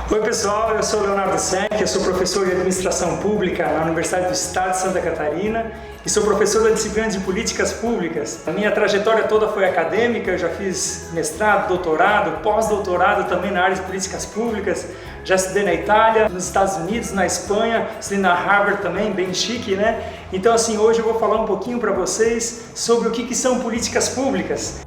Oi pessoal, eu sou Leonardo Senck, eu sou professor de Administração Pública na Universidade do Estado de Santa Catarina e sou professor da disciplina de Políticas Públicas. A minha trajetória toda foi acadêmica, eu já fiz mestrado, doutorado, pós-doutorado também na área de Políticas Públicas. Já estudei na Itália, nos Estados Unidos, na Espanha, estudei na Harvard também, bem chique, né? Então assim, hoje eu vou falar um pouquinho para vocês sobre o que são políticas públicas.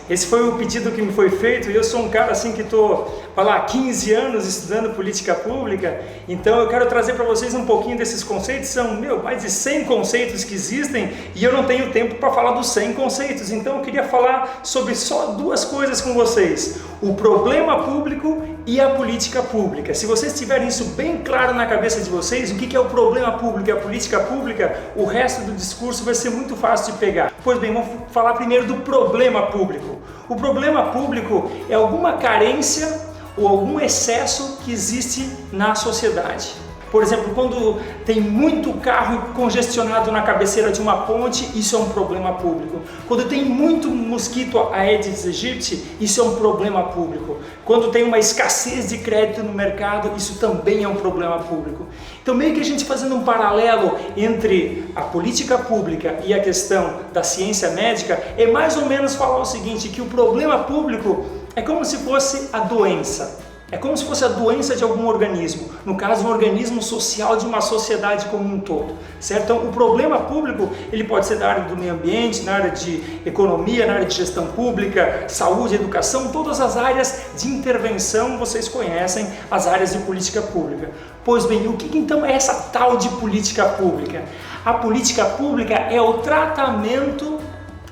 Esse foi o pedido que me foi feito e eu sou um cara assim que estou há 15 anos estudando política pública, então eu quero trazer para vocês um pouquinho desses conceitos. São mais de 100 conceitos que existem e eu não tenho tempo para falar dos 100 conceitos, então eu queria falar sobre só duas coisas com vocês: o problema público e a política pública. Se vocês tiverem isso bem claro na cabeça de vocês, o que é o problema público e a política pública, o resto do discurso vai ser muito fácil de pegar. Pois bem, vamos falar primeiro do problema público. O problema público é alguma carência ou algum excesso que existe na sociedade. Por exemplo, quando tem muito carro congestionado na cabeceira de uma ponte, isso é um problema público. Quando tem muito mosquito Aedes aegypti, isso é um problema público. Quando tem uma escassez de crédito no mercado, isso também é um problema público. Então, meio que a gente fazendo um paralelo entre a política pública e a questão da ciência médica, é mais ou menos falar o seguinte, que o problema público é como se fosse a doença. É como se fosse a doença de algum organismo, no caso um organismo social de uma sociedade como um todo, certo? Então o problema público, ele pode ser da área do meio ambiente, na área de economia, na área de gestão pública, saúde, educação, todas as áreas de intervenção vocês conhecem, as áreas de política pública. Pois bem, o que então é essa tal de política pública? A política pública é o tratamento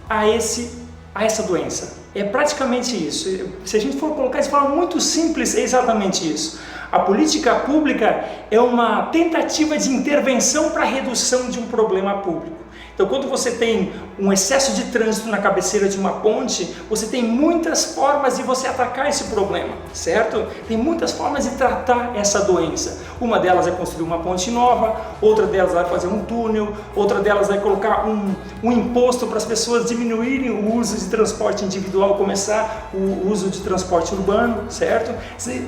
a essa doença. É praticamente isso. Se a gente for colocar de forma muito simples, é exatamente isso. A política pública é uma tentativa de intervenção para a redução de um problema público. Então, quando você tem um excesso de trânsito na cabeceira de uma ponte, você tem muitas formas de você atacar esse problema, certo? Tem muitas formas de tratar essa doença. Uma delas é construir uma ponte nova, outra delas vai fazer um túnel, outra delas vai colocar um imposto para as pessoas diminuírem o uso de transporte individual, começar o uso de transporte urbano, certo?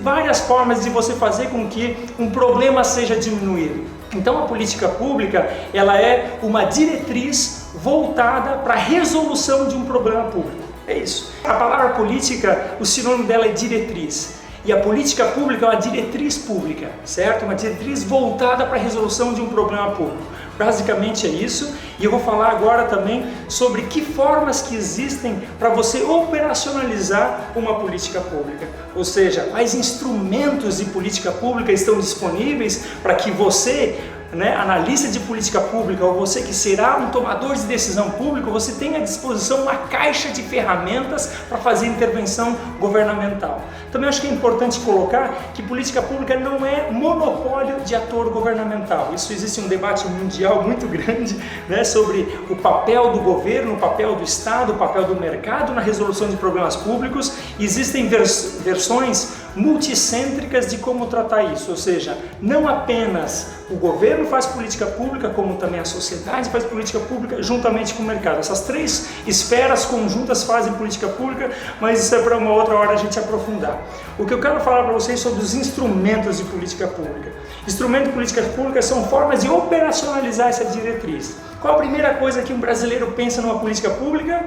Várias formas de você fazer com que um problema seja diminuído. Então a política pública, ela é uma diretriz voltada para a resolução de um problema público. É isso. A palavra política, o sinônimo dela é diretriz. E a política pública é uma diretriz pública, certo? Uma diretriz voltada para a resolução de um problema público. Basicamente é isso, e eu vou falar agora também sobre que formas que existem para você operacionalizar uma política pública. Ou seja, quais instrumentos de política pública estão disponíveis para que você, analista de política pública, ou você que será um tomador de decisão pública, você tenha à disposição uma caixa de ferramentas para fazer intervenção governamental. Também acho que é importante colocar que política pública não é monopólio de ator governamental. Isso existe um debate mundial muito grande, sobre o papel do governo, o papel do Estado, o papel do mercado na resolução de problemas públicos. Existem versões multicêntricas de como tratar isso, ou seja, não apenas o governo faz política pública, como também a sociedade faz política pública juntamente com o mercado. Essas três esferas conjuntas fazem política pública, mas isso é para uma outra hora a gente aprofundar. O que eu quero falar para vocês sobre os instrumentos de política pública. Instrumentos de política pública são formas de operacionalizar essa diretriz. Qual a primeira coisa que um brasileiro pensa numa política pública?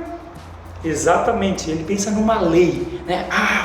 Exatamente, ele pensa numa lei,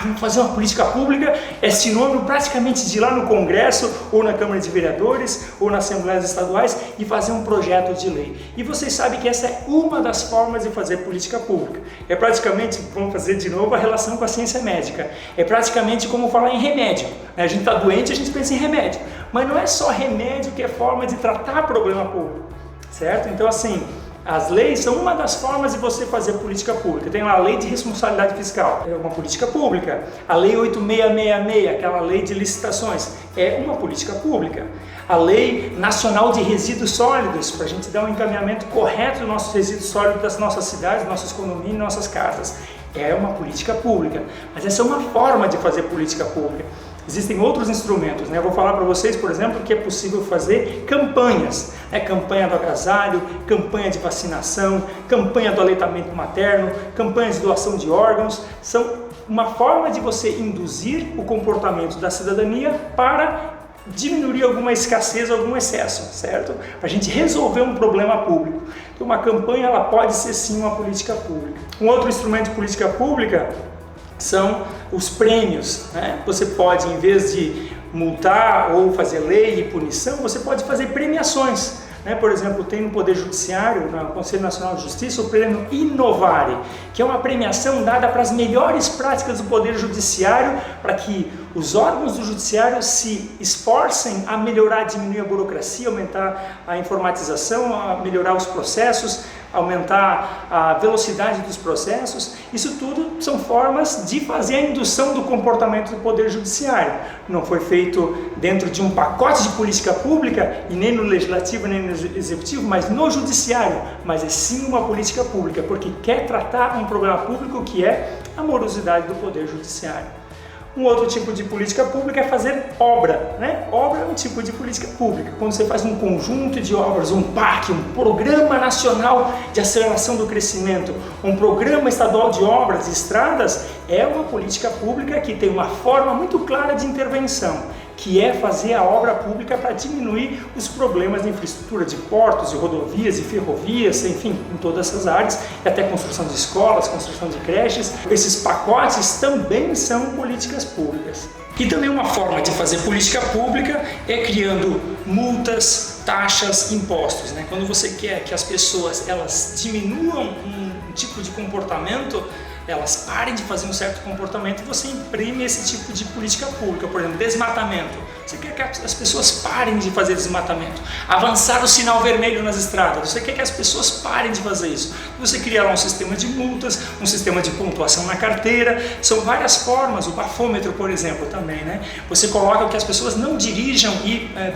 vamos fazer uma política pública, é sinônimo praticamente de ir lá no Congresso, ou na Câmara de Vereadores, ou nas Assembleias Estaduais e fazer um projeto de lei. E vocês sabem que essa é uma das formas de fazer política pública. É praticamente, vamos fazer de novo a relação com a ciência médica, é praticamente como falar em remédio. A gente está doente, a gente pensa em remédio, mas não é só remédio que é forma de tratar problema público, certo? Então assim, as leis são uma das formas de você fazer política pública. Tem a lei de responsabilidade fiscal, é uma política pública. A lei 8666, aquela lei de licitações, é uma política pública. A lei nacional de resíduos sólidos, para a gente dar um encaminhamento correto dos nossos resíduos sólidos das nossas cidades, nossas condomínios e nossas casas, é uma política pública. Mas essa é uma forma de fazer política pública. Existem outros instrumentos, Eu vou falar para vocês, por exemplo, que é possível fazer campanhas, campanha do agasalho, campanha de vacinação, campanha do aleitamento materno, campanha de doação de órgãos, são uma forma de você induzir o comportamento da cidadania para diminuir alguma escassez, algum excesso, certo? Para a gente resolver um problema público. Então uma campanha ela pode ser sim uma política pública. Um outro instrumento de política pública são os prêmios, né? Você pode, em vez de multar ou fazer lei e punição, você pode fazer premiações. Por exemplo, tem no Poder Judiciário, no Conselho Nacional de Justiça, o prêmio Inovare, que é uma premiação dada para as melhores práticas do Poder Judiciário, para que os órgãos do Judiciário se esforcem a melhorar, diminuir a burocracia, aumentar a informatização, a melhorar os processos, aumentar a velocidade dos processos. Isso tudo são formas de fazer a indução do comportamento do Poder Judiciário. Não foi feito dentro de um pacote de política pública, e nem no Legislativo, nem no Executivo, mas no Judiciário. Mas é sim uma política pública, porque quer tratar um problema público que é a morosidade do Poder Judiciário. Um outro tipo de política pública é fazer obra, né? Obra é um tipo de política pública. Quando você faz um conjunto de obras, um PAC, um Programa Nacional de Aceleração do Crescimento, um Programa Estadual de Obras e Estradas, é uma política pública que tem uma forma muito clara de intervenção, que é fazer a obra pública para diminuir os problemas de infraestrutura de portos, de rodovias, de ferrovias, enfim, em todas essas áreas, e até construção de escolas, construção de creches. Esses pacotes também são políticas públicas. E também uma forma de fazer política pública é criando multas, taxas, impostos, né? Quando você quer que as pessoas elas diminuam um tipo de comportamento, elas parem de fazer um certo comportamento, você imprime esse tipo de política pública. Por exemplo, desmatamento. Você quer que as pessoas parem de fazer desmatamento. Avançar o sinal vermelho nas estradas. Você quer que as pessoas parem de fazer isso. Você criar um sistema de multas, um sistema de pontuação na carteira. São várias formas. O bafômetro, por exemplo, também, né? Você coloca que as pessoas não dirijam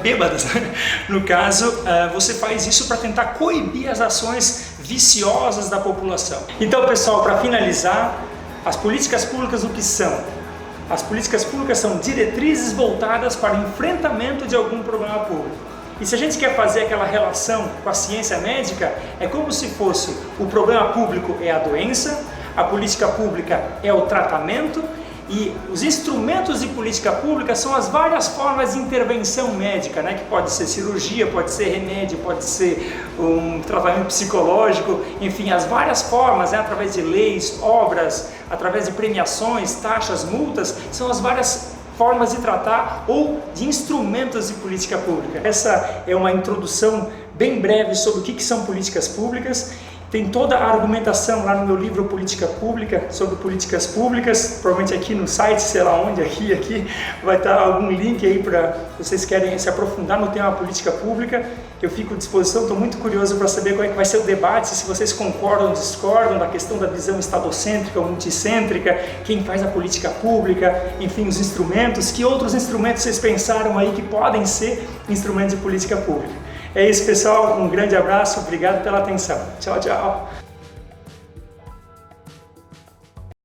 bêbadas. Né? No caso, você faz isso para tentar coibir as ações viciosas da população. Então, pessoal, para finalizar, as políticas públicas o que são? As políticas públicas são diretrizes voltadas para o enfrentamento de algum problema público. E se a gente quer fazer aquela relação com a ciência médica, é como se fosse o problema público é a doença, a política pública é o tratamento, e os instrumentos de política pública são as várias formas de intervenção médica, né? Que pode ser cirurgia, pode ser remédio, pode ser um tratamento psicológico, enfim, as várias formas, né? Através de leis, obras, através de premiações, taxas, multas, são as várias formas de tratar ou de instrumentos de política pública. Essa é uma introdução bem breve sobre o que são políticas públicas. Tem toda a argumentação lá no meu livro Política Pública, sobre políticas públicas, provavelmente aqui no site, sei lá onde, aqui vai estar algum link aí para vocês querem se aprofundar no tema política pública. Eu fico à disposição, estou muito curioso para saber qual é que vai ser o debate, se vocês concordam ou discordam da questão da visão estadocêntrica ou multicêntrica, quem faz a política pública, enfim, os instrumentos, que outros instrumentos vocês pensaram aí que podem ser instrumentos de política pública. É isso, pessoal, um grande abraço, obrigado pela atenção. Tchau, tchau.